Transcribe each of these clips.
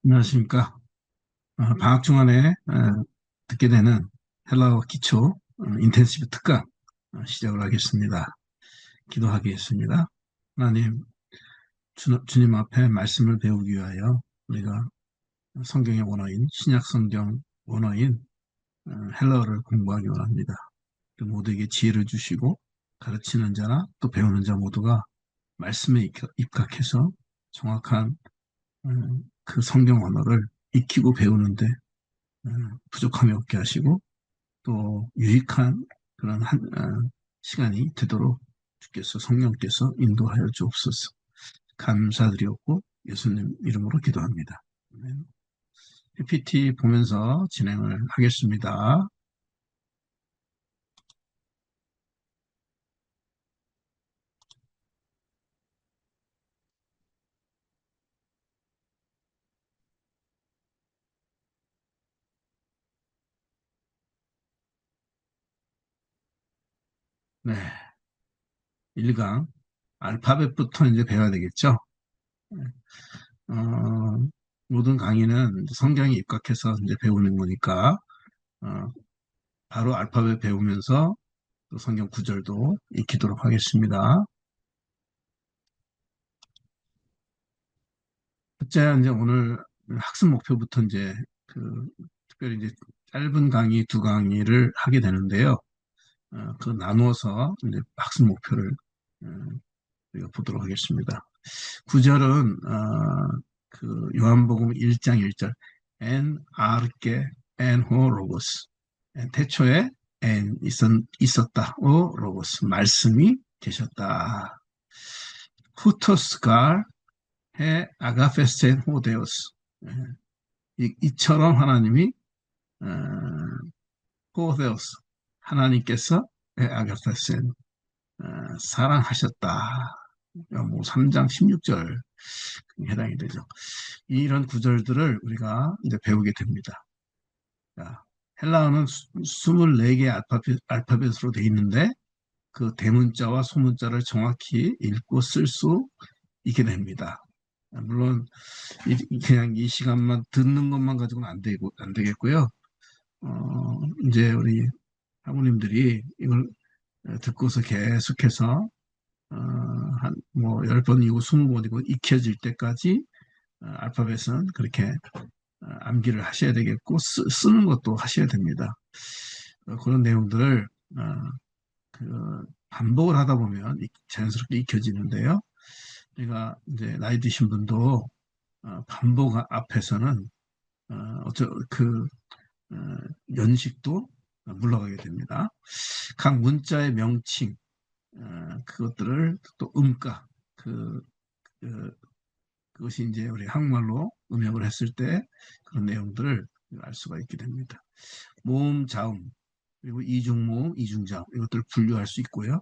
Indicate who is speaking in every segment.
Speaker 1: 안녕하십니까. 방학 중간에 듣게 되는 헬라어 기초 인텐시브 특강 시작을 하겠습니다. 기도하겠습니다. 하나님, 주님 앞에 말씀을 배우기 위하여 우리가 성경의 원어인, 신약 성경 원어인 헬라어를 공부하기 원합니다. 모두에게 지혜를 주시고 가르치는 자나 또 배우는 자 모두가 말씀에 입각해서 정확한 그 성경 언어를 익히고 배우는데 부족함이 없게 하시고 또 유익한 그런 시간이 되도록 주께서 성령께서 인도하여 주옵소서. 감사드리옵고 예수님 이름으로 기도합니다. PPT 보면서 진행을 하겠습니다. 네, 1강 알파벳부터 이제 배워야 되겠죠. 어, 모든 강의는 성경에 입각해서 이제 배우는 거니까 바로 알파벳 배우면서 또 성경 구절도 익히도록 하겠습니다. 첫째, 이제 오늘 학습 목표부터 이제 특별히 이제 짧은 강의 두 강의를 하게 되는데요. 그 나누어서 이제 학습 목표를 어, 우리가 보도록 하겠습니다. 구절은 그 요한복음 1장 1절 en arche en ho logos 태초에 en 있었다 오 로고스 말씀이 계셨다. 후토스갈 해 아가페센 호데오스 이처럼 하나님이 어, 호데오스 하나님께서 아가페센 사랑하셨다. 뭐 3장 16절 해당이 되죠. 이런 구절들을 우리가 이제 배우게 됩니다. 자, 헬라어는 24개의 알파벳으로 되어 있는데 그 대문자와 소문자를 정확히 읽고 쓸 수 있게 됩니다. 물론 그냥 이 시간만 듣는 것만 가지고는 안 되겠고요. 이제 우리 학우님들이 이걸 듣고서 계속해서 한뭐 10번이고 20번이고 익혀질 때까지 알파벳은 그렇게 암기를 하셔야 되겠고 쓰는 것도 하셔야 됩니다. 그런 내용들을 반복을 하다 보면 자연스럽게 익혀지는데요. 우리가 이제 나이 드신 분도 반복 앞에서는 그 연식도 물러가게 됩니다. 각 문자의 명칭, 그것들을 또 음가, 그, 그것이 이제 우리 한국말로 음역을 했을 때 그런 내용들을 알 수가 있게 됩니다. 모음, 자음, 그리고 이중모음, 이중자음 이것들을 분류할 수 있고요.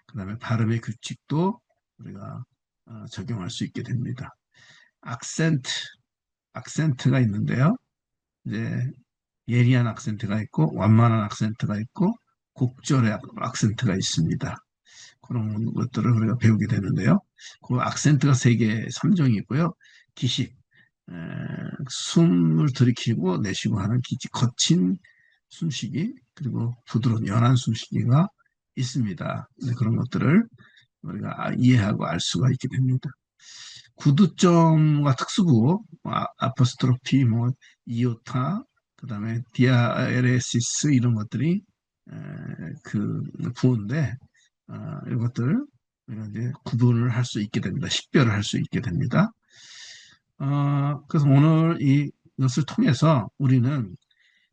Speaker 1: 그 다음에 발음의 규칙도 우리가 적용할 수 있게 됩니다. 악센트가 있는데요. 이제 예리한 악센트가 있고 완만한 악센트가 있고 곡절의 악센트가 있습니다. 그런 것들을 우리가 배우게 되는데요. 그 악센트가 3개, 3종이 있고요. 기식, 에, 숨을 들이키고 내쉬고 하는 거친 숨쉬기, 그리고 부드러운 연한 숨쉬기가 있습니다. 그런 것들을 우리가 이해하고 알 수가 있게 됩니다. 구두점과 특수부, 아포스트로피, 뭐 이오타, 그다음에 디아에레시스 이런 것들이 그 부호인데 이것들 우리가 이제 구분을 할 수 있게 됩니다. 식별을 할 수 있게 됩니다. 그래서 오늘 이것을 통해서 우리는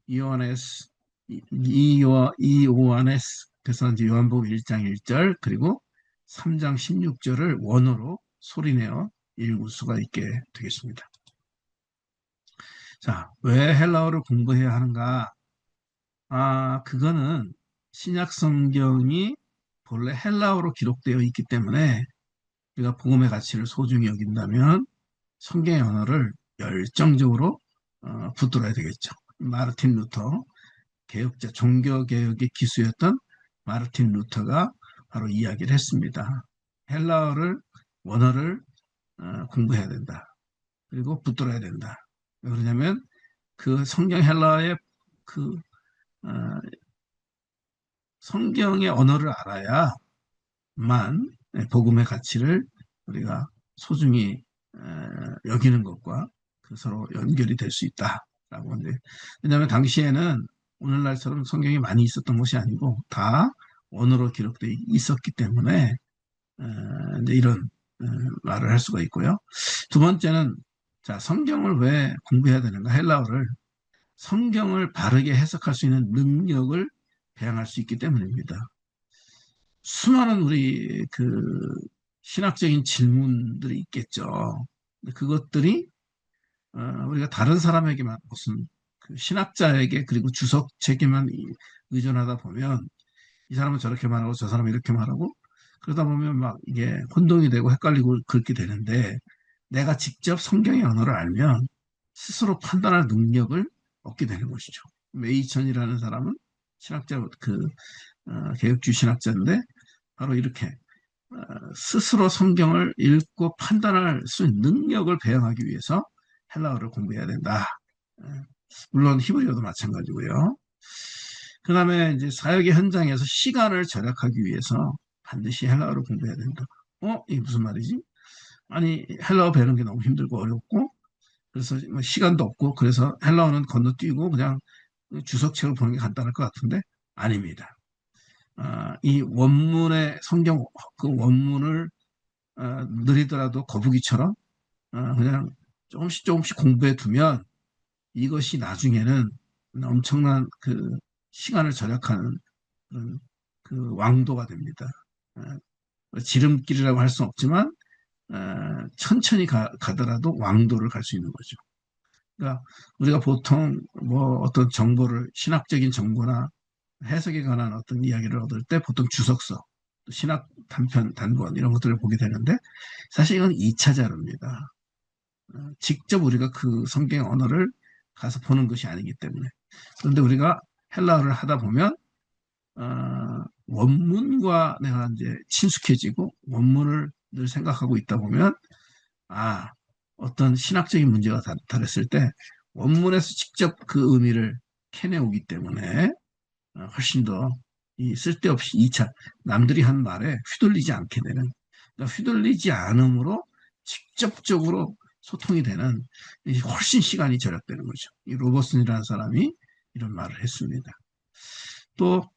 Speaker 1: 이오아네스, 이오아네스, 그래서 이제 요한복음 1장 1절 그리고 3장 16절을 원어로 소리내어 읽을 수가 있게 되겠습니다. 자, 왜 헬라어를 공부해야 하는가? 그거는 신약 성경이 본래 헬라어로 기록되어 있기 때문에 우리가 복음의 가치를 소중히 여긴다면 성경의 언어를 열정적으로 붙들어야 되겠죠. 마르틴 루터, 개혁자, 종교개혁의 기수였던 마르틴 루터가 바로 이야기를 했습니다. 헬라어를, 원어를 공부해야 된다. 그리고 붙들어야 된다. 왜 그러냐면 그 성경 헬라어의 그 어, 성경의 언어를 알아야만 복음의 가치를 우리가 소중히 여기는 것과 그 서로 연결이 될 수 있다라고 이제 왜냐하면 당시에는 오늘날처럼 성경이 많이 있었던 것이 아니고 다 언어로 기록되어 있었기 때문에 이제 이런 말을 할 수가 있고요. 두 번째는 자 성경을 왜 공부해야 되는가? 헬라어를 성경을 바르게 해석할 수 있는 능력을 배양할 수 있기 때문입니다. 수많은 우리 그 신학적인 질문들이 있겠죠. 그것들이 우리가 다른 사람에게만 무슨 그 신학자에게 그리고 주석책에만 의존하다 보면 이 사람은 저렇게 말하고 저 사람은 이렇게 말하고 그러다 보면 막 이게 혼동이 되고 헷갈리고 그렇게 되는데 내가 직접 성경의 언어를 알면 스스로 판단할 능력을 얻게 되는 것이죠. 메이천이라는 사람은 신학자 개혁주의 신학자인데 바로 이렇게 스스로 성경을 읽고 판단할 수 있는 능력을 배양하기 위해서 헬라어를 공부해야 된다. 물론 히브리어도 마찬가지고요. 그 다음에 이제 사역의 현장에서 시간을 절약하기 위해서 반드시 헬라어를 공부해야 된다. 이게 무슨 말이지? 아니, 헬라어 배우는 게 너무 힘들고 어렵고, 그래서 뭐 시간도 없고, 그래서 헬라어는 건너뛰고 그냥 주석책을 보는 게 간단할 것 같은데, 아닙니다. 이 원문의 성경, 그 원문을 느리더라도 거북이처럼 그냥 조금씩 조금씩 공부해 두면 이것이 나중에는 엄청난 그 시간을 절약하는 그런 그 왕도가 됩니다. 지름길이라고 할 수는 없지만 천천히 가더라도 왕도를 갈 수 있는 거죠. 그러니까 우리가 보통 뭐 어떤 정보를 신학적인 정보나 해석에 관한 어떤 이야기를 얻을 때 보통 주석서, 신학 단편, 단권 이런 것들을 보게 되는데 사실 이건 2차 자료입니다. 직접 우리가 그 성경의 언어를 가서 보는 것이 아니기 때문에. 그런데 우리가 헬라어를 하다 보면 원문과 내가 이제 친숙해지고 원문을 늘 생각하고 있다 보면 아 어떤 신학적인 문제가 다랬을 때 원문에서 직접 그 의미를 캐내오기 때문에 훨씬 더 이 쓸데없이 2차 남들이 한 말에 휘둘리지 않게 되는 그러니까 휘둘리지 않음으로 직접적으로 소통이 되는 훨씬 시간이 절약되는 거죠. 이 로버슨이라는 사람이 이런 말을 했습니다. 또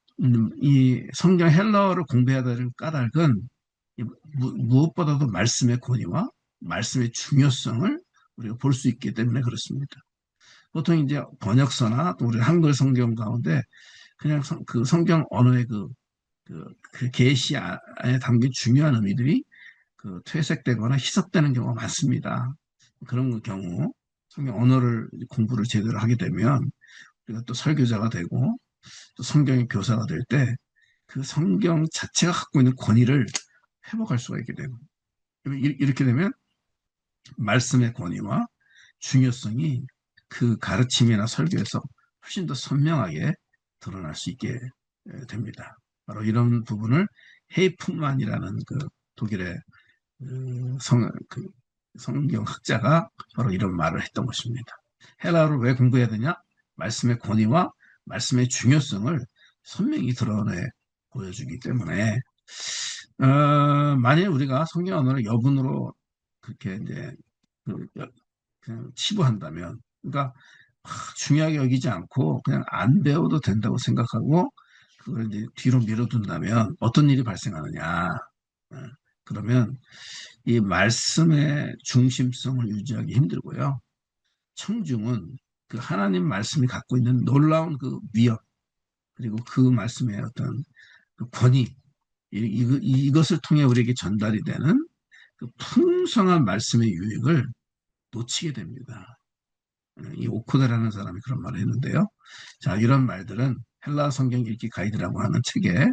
Speaker 1: 이 성경 헬라어를 공부해야 되는 까닭은 무엇보다도 말씀의 권위와 말씀의 중요성을 우리가 볼 수 있기 때문에 그렇습니다. 보통 이제 번역서나 또 우리 한글 성경 가운데 그냥 그 성경 언어의 그 계시 안에 담긴 중요한 의미들이 그 퇴색되거나 희석되는 경우가 많습니다. 그런 경우 성경 언어를 공부를 제대로 하게 되면 우리가 또 설교자가 되고 또 성경의 교사가 될 때 그 성경 자체가 갖고 있는 권위를 회복할 수가 있게 되고 이렇게 되면 말씀의 권위와 중요성이 그 가르침이나 설교에서 훨씬 더 선명하게 드러날 수 있게 됩니다. 바로 이런 부분을 헤이프만이라는 그 독일의 그 성경학자가 바로 이런 말을 했던 것입니다. 헬라어를 왜 공부해야 되냐? 말씀의 권위와 말씀의 중요성을 선명히 드러내 보여주기 때문에 만일 우리가 성경 언어를 여분으로 그렇게 이제 그, 그냥 치부한다면, 그러니까 중요하게 여기지 않고 그냥 안 배워도 된다고 생각하고 그걸 이제 뒤로 밀어둔다면 어떤 일이 발생하느냐? 어, 그러면 이 말씀의 중심성을 유지하기 힘들고요. 청중은 그 하나님 말씀이 갖고 있는 놀라운 그 위엄 그리고 그 말씀의 어떤 그 권위 이것을 통해 우리에게 전달이 되는 그 풍성한 말씀의 유익을 놓치게 됩니다. 이 오코다라는 사람이 그런 말을 했는데요. 자, 이런 말들은 헬라 성경 읽기 가이드라고 하는 책에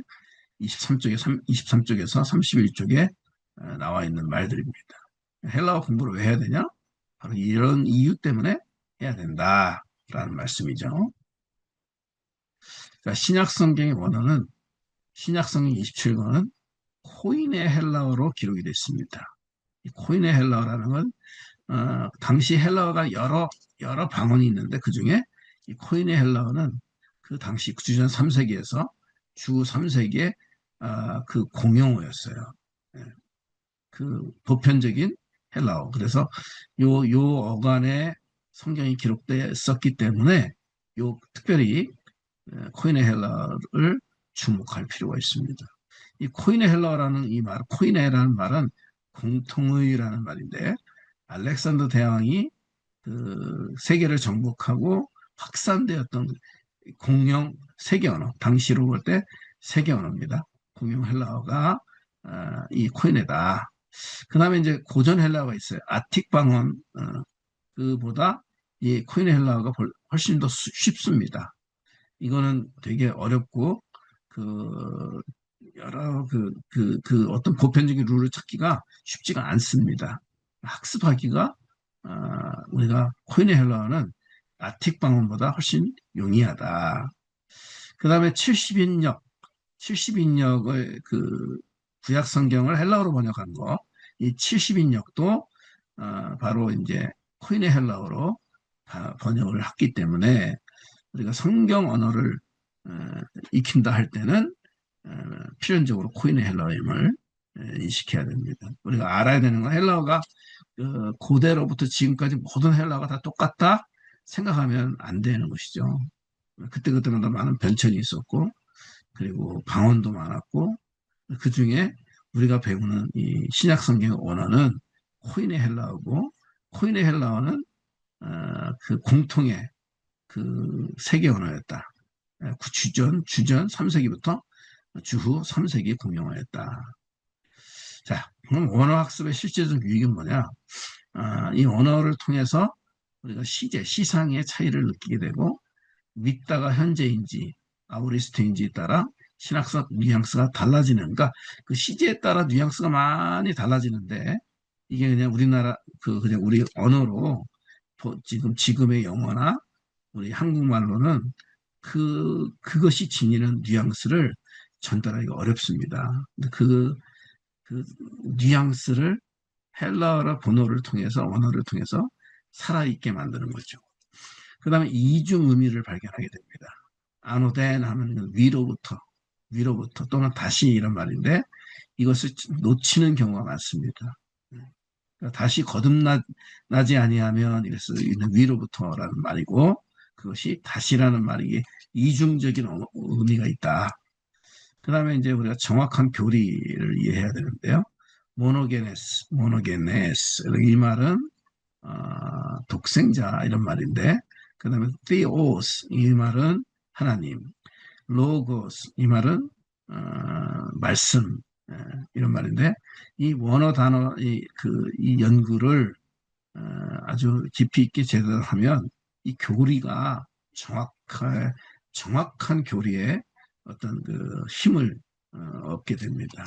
Speaker 1: 23쪽에서 31쪽에 나와 있는 말들입니다. 헬라어 공부를 왜 해야 되냐? 바로 이런 이유 때문에 해야 된다라는 말씀이죠. 자, 신약 성경의 원어는 신약 성경 27권은 코인의 헬라어로 기록이 됐습니다. 이 코인의 헬라어라는 건 당시 헬라어가 여러 방언이 있는데 그 중에 이 코인의 헬라어는 그 당시 주전 3세기에서 주 3세기의 그 공용어였어요. 예, 그 보편적인 헬라어. 그래서 요 어간에 성경이 기록되었기 때문에 요 특별히 코인의 헬라어를 주목할 필요가 있습니다. 이 코인의 헬라어라는 이 말, 코인의라는 말은 공통의라는 말인데 알렉산더 대왕이 그 세계를 정복하고 확산되었던 공용 세계 언어, 당시로 볼 때 세계 언어입니다. 공용 헬라어가 이 코인에다. 그 다음에 이제 고전 헬라어가 있어요. 아틱 방언, 그보다 이 코인 헬라어가 훨씬 더 쉽습니다. 이거는 되게 어렵고, 그, 여러 어떤 보편적인 룰을 찾기가 쉽지가 않습니다. 학습하기가, 우리가 코인의 헬라어는 아틱 방언보다 훨씬 용이하다. 그 다음에 70인역을 그 구약 성경을 헬라어로 번역한 거, 이 70인역도 바로 이제 코인의 헬라어로 번역을 했기 때문에 우리가 성경 언어를 어, 익힌다 할 때는 필연적으로 코인의 헬라어임을 인식해야 됩니다. 우리가 알아야 되는 건 헬라어가 고대로부터 지금까지 모든 헬라어가 다 똑같다 생각하면 안 되는 것이죠. 그때그때마다 많은 변천이 있었고 그리고 방언도 많았고 그 중에 우리가 배우는 이 신약 성경 언어는 코인의 헬라어고 코인의 헬라어는 그 공통의 그 세계 언어였다. 주전 3세기부터 주후 3세기 공용어였다. 자, 그럼 언어 학습의 실제적 유익은 뭐냐? 이 언어를 통해서 우리가 시상의 차이를 느끼게 되고 윗다가 현재인지 아우리스트인지에 따라 신학적 뉘앙스가 달라지는, 그러니까 그 시제에 따라 뉘앙스가 많이 달라지는데 이게 그냥 우리나라 그냥 우리 언어로 지금의 영어나 우리 한국말로는 그것이 지니는 뉘앙스를 전달하기가 어렵습니다. 근데 그 뉘앙스를 헬라어라 본어를 통해서 언어를 통해서 살아있게 만드는 거죠. 그 다음에 이중 의미를 발견하게 됩니다. 아노덴 하면 위로부터 또는 다시 이런 말인데 이것을 놓치는 경우가 많습니다. 그러니까 다시 거듭나지 아니하면 이럴 수 있는 위로부터라는 말이고 그것이 다시라는 말이 이중적인 의미가 있다. 그 다음에 이제 우리가 정확한 교리를 이해해야 되는데요. 모노게네스. 이 말은 독생자 이런 말인데 그 다음에 theos 이 말은 하나님, 로고스 이 말은 말씀 이런 말인데 이 원어 단어 이 연구를 아주 깊이 있게 제대로 하면 이 교리가 정확한 교리에 어떤 그 힘을 얻게 됩니다.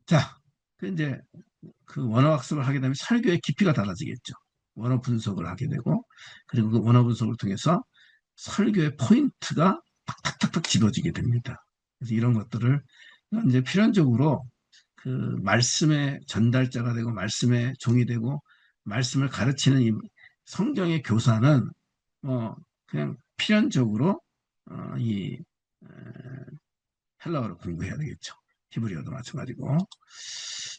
Speaker 1: 자, 이제 그 원어 학습을 하게 되면 설교의 깊이가 달라지겠죠. 원어 분석을 하게 되고 그리고 그 원어 분석을 통해서 설교의 포인트가 탁탁탁탁 집어지게 됩니다. 그래서 이런 것들을 이제 필연적으로 그 말씀의 전달자가 되고 말씀의 종이 되고 말씀을 가르치는 이 성경의 교사는 그냥 필연적으로 이 헬라어를 공부해야 되겠죠. 히브리어도 마찬가지고.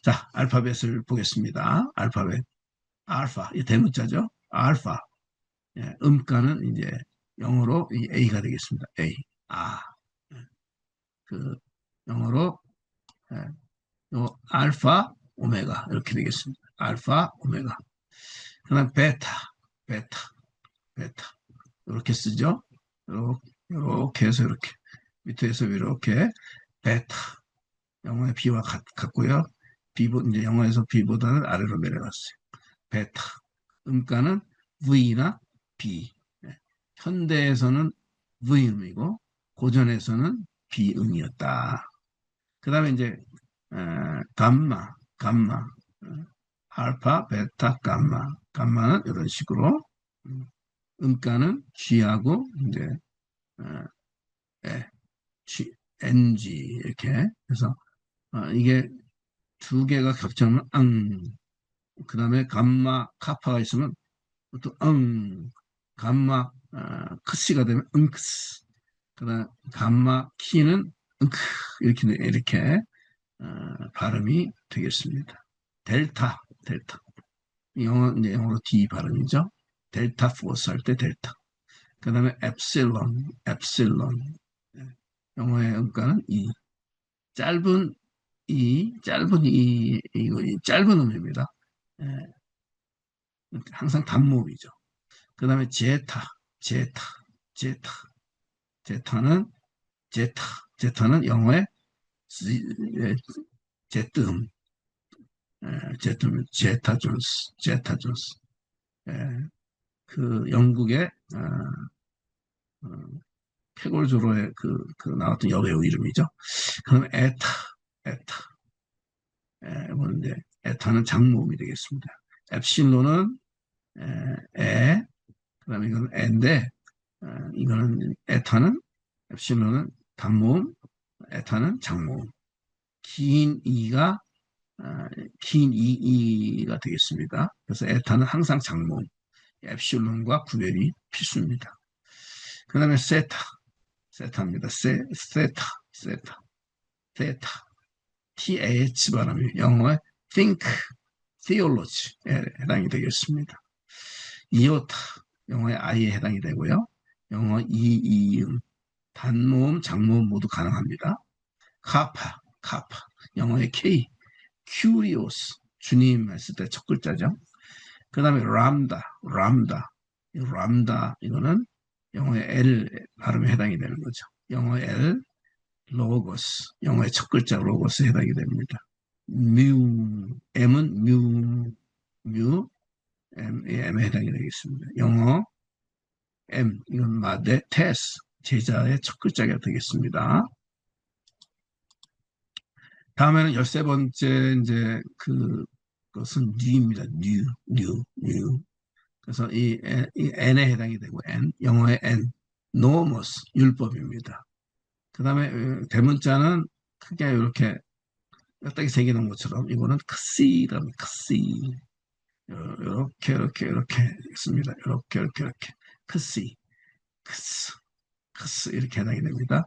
Speaker 1: 자, 알파벳을 보겠습니다. 알파벳. 알파, 이 대문자죠. 알파. 예, 음가는 이제 영어로 이 A가 되겠습니다. A. 예, 그 영어로 예, 알파, 오메가 이렇게 되겠습니다. 알파, 오메가. 그다음 베타, 베타. 이렇게 쓰죠. 이렇게 해서 이렇게 밑에서 이렇게 베타. 영어의 B와 같고요. 이제 영어에서 B보다는 아래로 내려갔어요. 베타. 음가는 V나 B. 네. 현대에서는 V음이고 고전에서는 B음이었다. 그 다음에 이제 감마, 알파, 베타, 감마는 이런 식으로 음가는 G하고 이제 에, G, NG 이렇게 해서 이게 두 개가 겹치면 그 다음에 감마, 카파가 있으면 또 감마, 크시가 되면 응크스. 그 다음 감마, 키는 응크. 이렇게 발음이 되겠습니다. 델타, 델타. 이제 영어로 D 발음이죠. 델타 포스 할 때 델타. 그 다음에 엡실론, 엡실론. 영어의 음가는 E. 짧은 짧은 이거 짧은 음입니다. 예, 항상 단모음이죠. 그 다음에 제타, 제타, 제타, 제타는 제타, 제타는 영어의 제트음, 제트음, 제타 존스, 제타 존스. 예, 그 영국의 어, 캐골조로의 그 나왔던 여배우 이름이죠. 그럼 에타, 에타, 뭔데? 에타는 장모음이 되겠습니다. 엡실론은 그다음에 이거는 에인데 이거는 에타는 엡실론은 단모음, 에타는 장모음. 긴 이가 긴 이가 되겠습니다. 그래서 에타는 항상 장모음, 엡실론과 구별이 필수입니다. 그 다음에 세타입니다. 세타, 세타. TH 발음이 영어의 think, theology에 해당이 되겠습니다. 이오타, 영어의 I에 해당이 되고요. 영어 이음, 단모음, 장모음 모두 가능합니다. 카파, 영어의 K, curious, 주님 했을 때 첫 글자죠. 그 다음에 람다, 이거는 영어의 L 발음에 해당이 되는 거죠. 영어의 L, 로고스, 영어의 첫 글자 로고스에 해당이 됩니다. M은 M에 해당이 되겠습니다. 영어 이건 마데, 테스, 제자의 첫 글자가 되겠습니다. 다음에는 13번째, 이제, 그것은 뉴입니다. 뉴. 그래서 이 N에 해당이 되고, 영어의 N, 노머스, 율법입니다. 그 다음에 대문자는 크게 이렇게 뼈다귀 세 개 놓은 것처럼, 이거는 크시랍니다. 크시. 이렇게 있습니다. 이렇게. 크시, 크스, 이렇게 해당이 됩니다.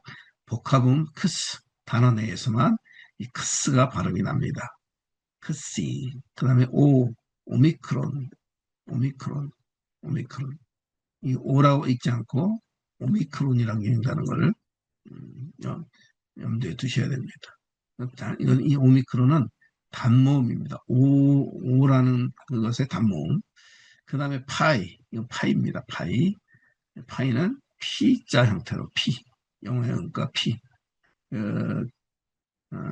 Speaker 1: 복합음 크스, 단어 내에서만 이 크스가 발음이 납니다. 크시. 그 다음에 오미크론, 오미크론, 오미크론. 이 오라고 읽지 않고 오미크론이라고 읽는다는 걸 염두에 두셔야 됩니다. 이 오미크론은 단모음입니다. 오라는 그것의 단모음. 그 다음에 이건 파이입니다. 파이는 P자 형태로 영어의 그러니까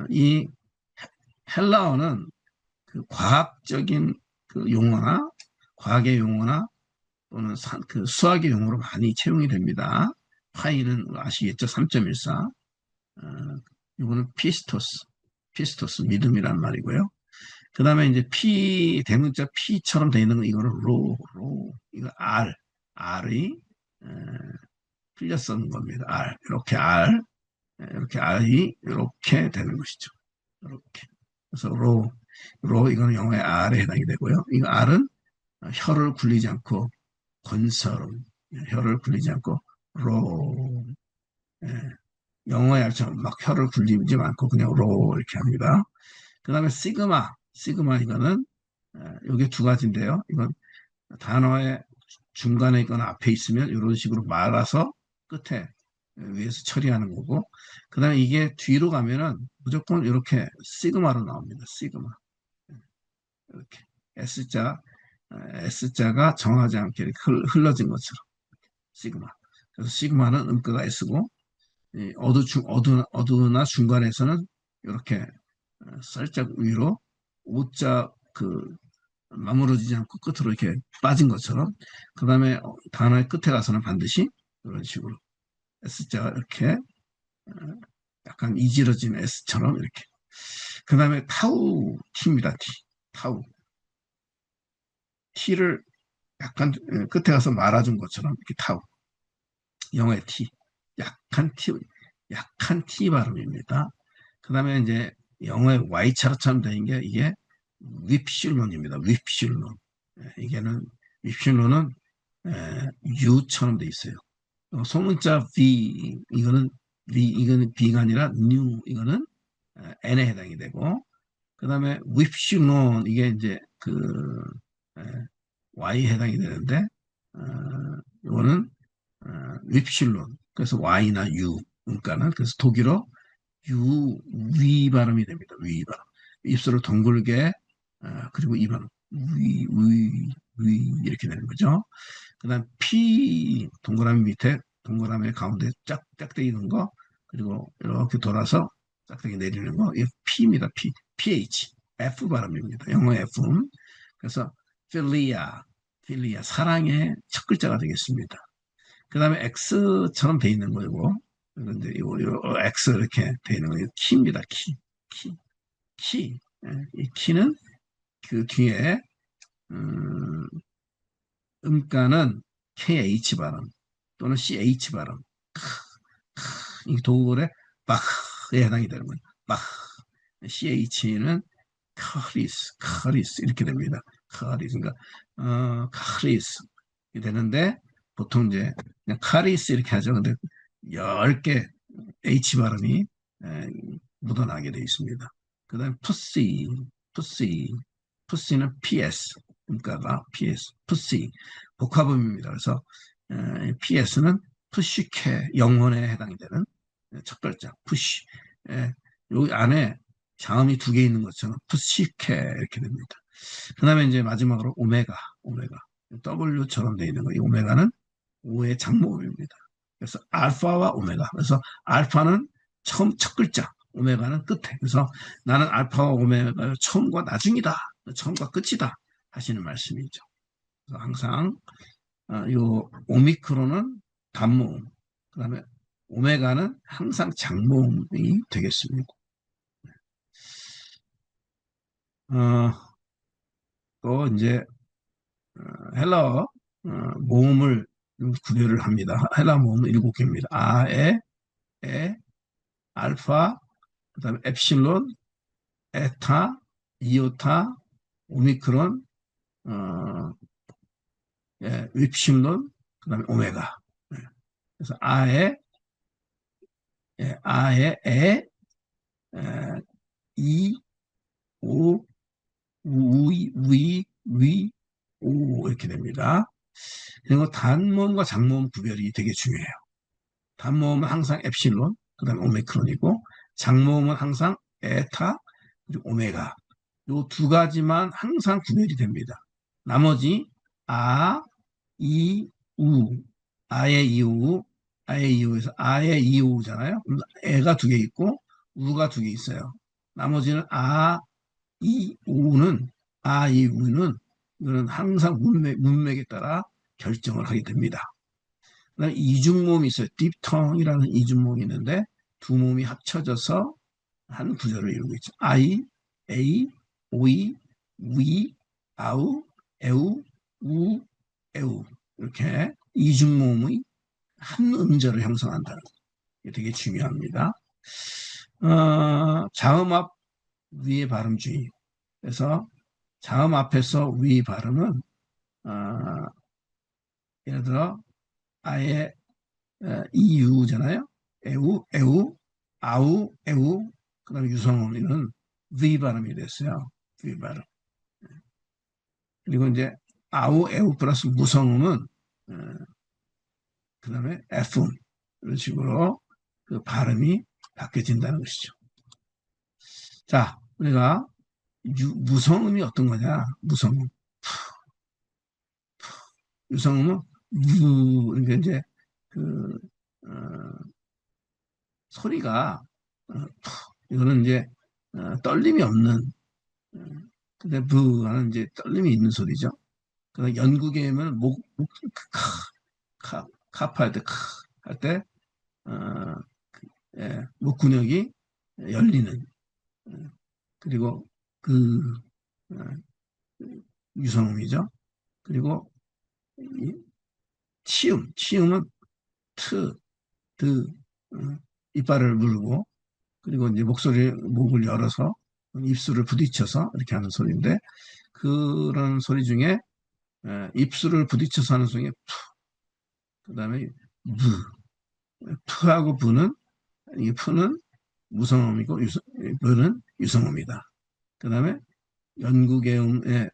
Speaker 1: 이 헬라어는 그 과학적인 그 용어나 과학의 용어나 또는 그 수학의 용어로 많이 채용이 됩니다. 파이는 아시겠죠? 3.14. 이거는 피스토스 믿음이란 말이고요. 그 다음에 이제 대문자 P처럼 되어 있는 거 이거는 이거 R이 풀려 쓰는 겁니다. 이렇게 R이 이렇게 되는 것이죠. 이렇게. 그래서 이거는 영어의 R에 해당이 되고요. 이거 R은 혀를 굴리지 않고 건설음, 혀를 굴리지 않고 로, 예, 영어의 R처럼 막 혀를 굴리지 않고 그냥 로 이렇게 합니다. 그 다음에 시그마 이거는 이게 두 가지인데요. 이건 단어의 중간에 있거나 앞에 있으면 이런 식으로 말아서 끝에 위에서 처리하는 거고, 그 다음에 이게 뒤로 가면은 무조건 이렇게 시그마로 나옵니다. 시그마. 이렇게. S자가 정하지 않게 이렇게 흘러진 것처럼. 시그마. 그래서 시그마는 음가가 S고, 어두나 중간에서는 이렇게 살짝 위로 O자 마무러지지 않고 끝으로 이렇게 빠진 것처럼, 그 다음에 단어의 끝에 가서는 반드시 이런 식으로 S자가 이렇게 어, 약간 이지러진 S처럼 이렇게. 그 다음에 T입니다. 타우. T를 약간 끝에 가서 말아준 것처럼 이렇게 타우. 영어의 T. 약한 T, 약한 T 발음입니다. 그 다음에 이제 영어의 Y자로처럼 되는 게 이게 윕실론입니다. 윕실론. 이게는 윕실론은 U처럼 돼 있어요. 소문자 V 이거는 B가 아니라 new 이거는 N에 해당이 되고 그다음에 윕실론 이게 이제 그 에, Y에 해당이 되는데 어, 이거는 윕실론 그래서 Y나 U 그러니까는 그래서 독일어 유, 위 발음이 됩니다. 위 발음. 입술을 덩굴게, 그리고 이 발음. 이렇게 되는 거죠. 그 다음, 피, 동그라미 밑에, 동그라미 가운데 짝대기 있는 거, 그리고 이렇게 돌아서 짝대기 내리는 거, 이 피입니다. 피, ph, f 발음입니다. 영어 F. 그래서, 필리아, 사랑의 첫 글자가 되겠습니다. 그 다음에 X처럼 돼 있는 거고, 그런데 요 X 이렇게 돼 있는 거, 키입니다. 키, 키. 이 키는 그 뒤에, 음, 음가는 KH 발음 또는 CH 발음. 이 도굴의 바흐에 해당이 되는 거예요. 바흐. CH는 카리스 이렇게 됩니다. 카리스 그러니까 카리스 되는데 보통 이제 그냥 카리스 이렇게 하죠. 근데 10개 H 발음이 에, 묻어나게 되어 있습니다. 그 다음에 푸시, 푸시는 PS, 그러니까 PS, 푸시, 복합음입니다. 그래서 PS는 푸시캐, 영혼에 해당이 되는 첫 글자, 푸시. 여기 안에 자음이 2개 있는 것처럼 푸시캐 이렇게 됩니다. 그 다음에 이제 마지막으로 오메가. W처럼 되어 있는 거. 이 오메가는 오의 장모음입니다. 그래서 알파와 오메가. 그래서 알파는 첫 글자, 오메가는 끝에. 그래서 나는 알파와 오메가가 처음과 나중이다. 처음과 끝이다. 하시는 말씀이죠. 그래서 항상 요 오미크론은 단모음, 그다음에 오메가는 항상 장모음이 되겠습니다. 어, 또 이제 헬라어 모음을 구별을 합니다. 헬라 모음은 7개입니다. 에, 알파, 그다음에 엡실론, 에타, 이오타, 오미크론, 어, 윕실론, 그다음에 오메가. 예, 그래서 에, 이, 오, 위, 오 이렇게 됩니다. 그리고 단모음과 장모음 구별이 되게 중요해요. 단모음은 항상 엡실론, 그다음에 오미크론이고 장모음은 항상 에타, 그리고 오메가. 요 2가지만 항상 구별이 됩니다. 나머지 아, 이, 우, 아의 이우에서 아의 이우잖아요. 애가 2개 있고 우가 2개 있어요. 나머지는 이, 우는 이, 우는 이거는 항상 문맥에 따라 결정을 하게 됩니다. 그다음에 이중모음이 있어요. 딥텅이라는 이중모음이 있는데 2모음이 합쳐져서 한 구조를 이루고 있죠. 아이, 에이, 오이, 위, 아우, 에우, 우, 에우 이렇게 이중모음의 한 음절을 형성한다는 거. 이게 되게 중요합니다. 자음 앞 위의 발음주의. 그래서 자음 앞에서 위 발음은 어, 예를 들어 아예 이유잖아요. 에우, 아우, 에우. 그다음에 유성음이는 V 발음이 됐어요. V 발음. 그리고 이제 아우, 에우 플러스 무성음은 그다음에 F 이런 식으로 그 발음이 바뀌어진다는 것이죠. 자, 우리가 무성음이 어떤 거냐? 무성음. 유성음은 그러니까 이제 그 어, 소리가 이거는 이제 떨림이 없는 근데 부하는 이제 떨림이 있는 소리죠. 그 연구개면 카프 할 때, 할 때, 어, 예, 목 근육이 열리는, 그리고 그, 어, 유성음이죠. 그리고 치음은 트, 드, 이빨을 물고, 그리고 이제 목을 열어서 입술을 부딪혀서 이렇게 하는 소리인데 그런 소리 중에 입술을 부딪혀서 하는 소리에 그다음에 부, 푸하고 부는 이 푸는 무성음이고 부는 유성음이다. 그다음에 연구개음의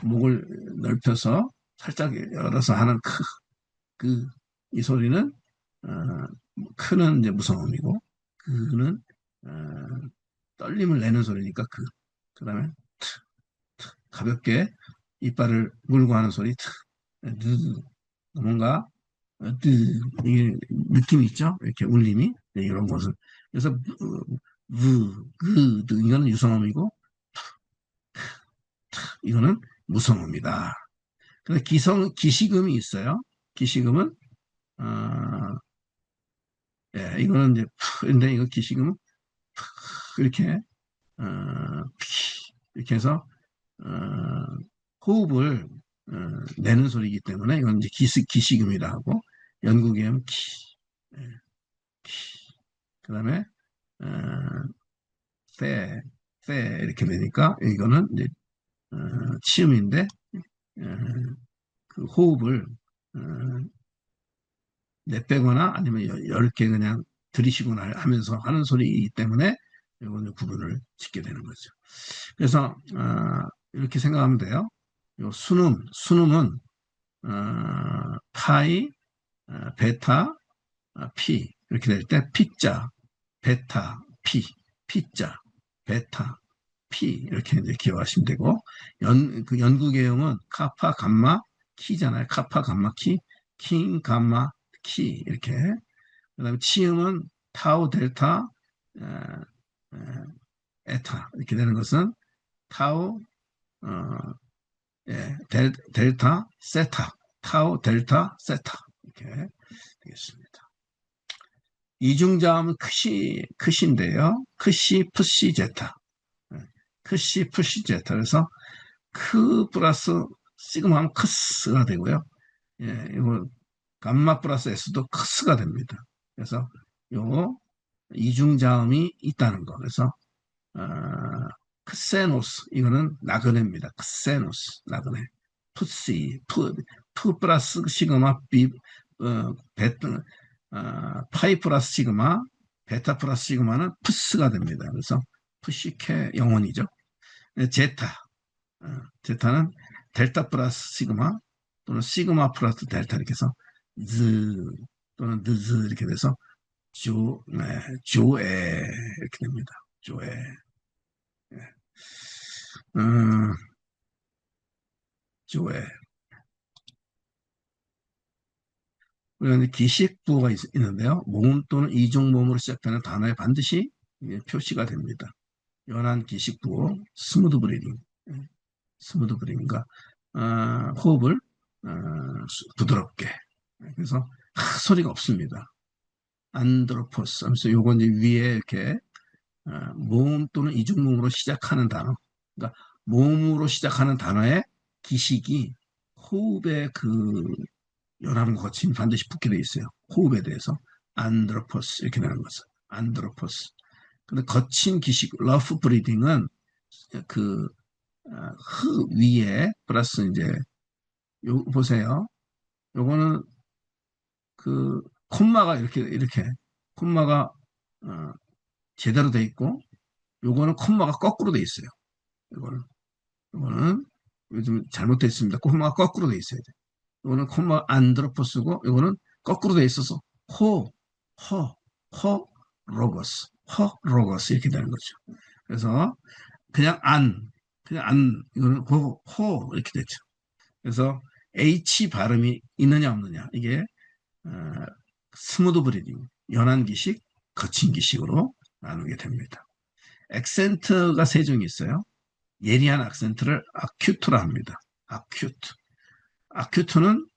Speaker 1: 목을 넓혀서 살짝 열어서 하는 이 소리는 어, 크는 이제 무성음이고 그는 떨림을 내는 소리니까 그다음에 가볍게 이빨을 물고 하는 소리 뭔가 이게 느낌이 있죠? 이렇게 울림이 네, 이런 것을 그래서 이거는 유성음이고 이거는 무성음이다. 근데 기시금이 있어요. 기시금은 예, 이거는 이제 근데 이거 기시금은 이렇게 어, 이렇게 해서 어, 호흡을 내는 소리이기 때문에 이건 이제 기시금이라 하고 연구개음 예, 그다음에 어, 세, 이렇게 되니까 이거는 이제 치음인데 어, 그 호흡을 어, 내빼거나 아니면 10개 그냥 들이쉬거나 하면서 하는 소리이기 때문에 이거는 구분을 짓게 되는 거죠. 그래서 이렇게 생각하면 돼요. 요 순음은 파이, 베타, 피 이렇게 될 때 피자, 베타, 피자, 베타, 피 이렇게 이제 기억하시면 되고 그 연구 계형은 카파, 감마, 키잖아요. 카파, 감마, 킹, 감마, 키 이렇게 그다음에 치음은 타우, 델타, 에, 에, 에타 이렇게 되는 것은 타우, 어, 예, 델타, 세타, 타우, 델타, 세타 이렇게 되겠습니다. 이중자음은 크시인데요. 크시, 푸시, 제타. 예, 크시, 푸시, 제타. 그래서 크 플러스 시그마 하면 크스가 되고요. 예, 이거 감마 플러스 S도 크스가 됩니다. 그래서 요 이중자음이 있다는 거. 그래서 어, 크세노스 이거는 나그네입니다. 크세노스 나그네. 푸시 푸 플러스 시그마 비 베타 파이 플러스 시그마 베타 플러스 시그마는 푸스가 됩니다. 그래서 푸시케 영혼이죠. 제타 제타는 델타 플러스 시그마 또는 시그마 플러스 델타 이렇게 해서 즈 또는 드즈 이렇게 돼서 조에 이렇게 됩니다. 조에 음, 조에 우리가 기식부호가 있는데요. 모음 또는 이중모음으로 시작되는 단어에 반드시 표시가 됩니다. 연한 기식부호, 스무드 브리딩, 스무드 브리딩과 호흡을 어, 부드럽게. 그래서 소리가 없습니다. 안드로포스 하면서 요거 이제 위에 이렇게 모음 또는 이중모음으로 시작하는 단어. 그러니까 모음으로 시작하는 단어의 기식이 호흡의 연합은 거침이 반드시 붙게 돼 있어요. 호흡에 대해서 안드로포스 이렇게 되는 거죠. 안드로포스. 근데 거친 기식 러프 브리딩은 그 위에 플러스 이제 요 보세요. 요거는 그 콤마가 이렇게 콤마가 어, 제대로 돼 있고 요거는 콤마가 거꾸로 돼 있어요. 요거는 요즘 잘못돼 있습니다. 콤마가 거꾸로 돼 있어야 돼. 요거는 콤마 안드로포스고 요거는 거꾸로 돼 있어서 호, 허, 허, 로거스 이렇게 되는 거죠. 그래서 그냥 이거는 호 이렇게 되죠. 그래서 H 발음이 있느냐 없느냐 이게 어, 스무드 브리딩, 연한 기식, 거친 기식으로 나누게 됩니다. 액센트가 세 종이 있어요. 예리한 악센트를 아큐트라 합니다. 아큐트. 아큐트는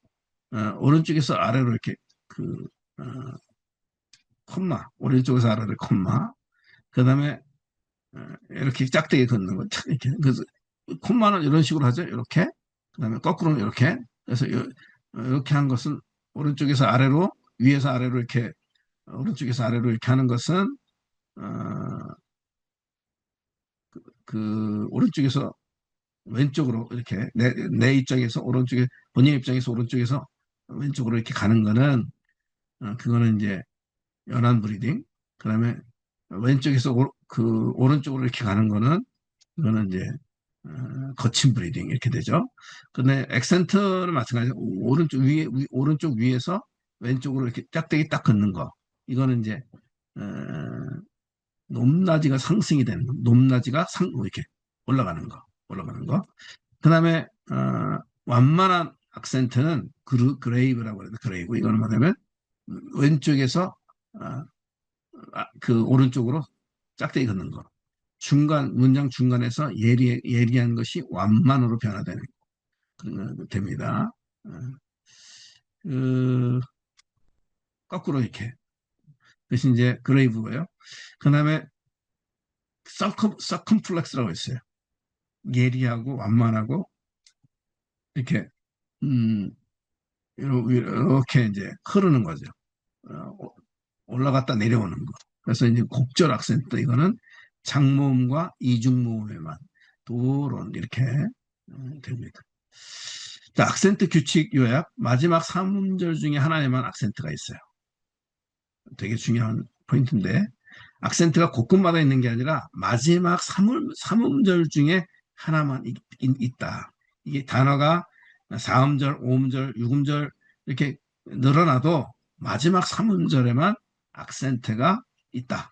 Speaker 1: 오른쪽에서 아래로 이렇게 그 어, 콤마 오른쪽에서 아래로 콤마 그 다음에 이렇게 짝대기 긋는 거 이렇게 그래서 콤마는 이런 식으로 하죠. 이렇게 그 다음에 거꾸로는 이렇게 그래서 이렇게 한 것은 오른쪽에서 아래로 위에서 아래로 이렇게 오른쪽에서 아래로 이렇게 하는 것은 어, 그 오른쪽에서 왼쪽으로 이렇게 내 입장에서 오른쪽에 본인 입장에서 오른쪽에서 왼쪽으로 이렇게 가는 거는 그거는 이제 연안 브리딩. 그다음에 왼쪽에서 그 오른쪽으로 이렇게 가는 거는 그거는 이제 거친 브리딩 이렇게 되죠. 근데 액센트는 마찬가지로 오른쪽 위에서 왼쪽으로 이렇게 짝대기 딱 긋는 거. 이거는 이제 어, 높낮이가 상승이 되는 거. 높낮이가 이렇게 올라가는 거. 그다음에 완만한 악센트는 그레이브라고 해요. 그레이브. 이거는 뭐냐면 왼쪽에서 어, 그 오른쪽으로 짝대기 긋는 거. 문장 중간에서 예리한 것이 완만으로 변화되는 그런 거 됩니다. 어, 그 거꾸로 이렇게. 그래서 이제 그레이브고요. 그 다음에 서컴플렉스라고 있어요. 예리하고 완만하고 이렇게 음, 이렇게 이제 흐르는 거죠. 어, 올라갔다 내려오는 거. 그래서 이제 곡절 악센트 이거는 장모음과 이중모음에만 도론 이렇게 됩니다. 자, 악센트 규칙 요약. 마지막 3음절 중에 하나에만 악센트가 있어요. 되게 중요한 포인트인데 악센트가 곳곳마다 있는 게 아니라 마지막 3음절 중에 하나만 있다. 이게 단어가 4음절, 5음절, 6음절 이렇게 늘어나도 마지막 3음절에만 악센트가 있다.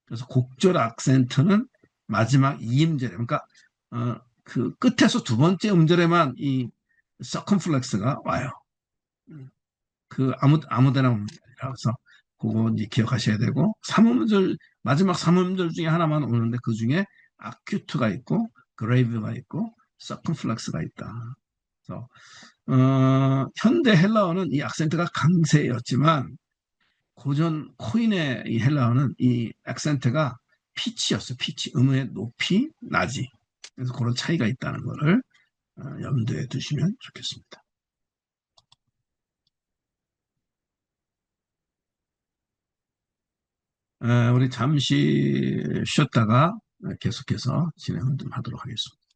Speaker 1: 그래서 곡절 악센트는 마지막 2음절에 그러니까 그 끝에서 두 번째 음절에만 이 서컴플렉스가 와요. 그 아무데나 오는 게 아니라 그래서 그거 이제 기억하셔야 되고 마지막 3음절 중에 하나만 오는데 그 중에 아큐트가 있고 그레이브가 있고 서컴플렉스가 있다. 그래서 현대 헬라어는 이 악센트가 강세였지만 고전 코인의 이 헬라어는 이 악센트가 피치였어요. 피치 음의 높이 낮이. 그래서 그런 차이가 있다는 것을 염두에 두시면 좋겠습니다. 우리 잠시 쉬었다가 계속해서 진행을 좀 하도록 하겠습니다.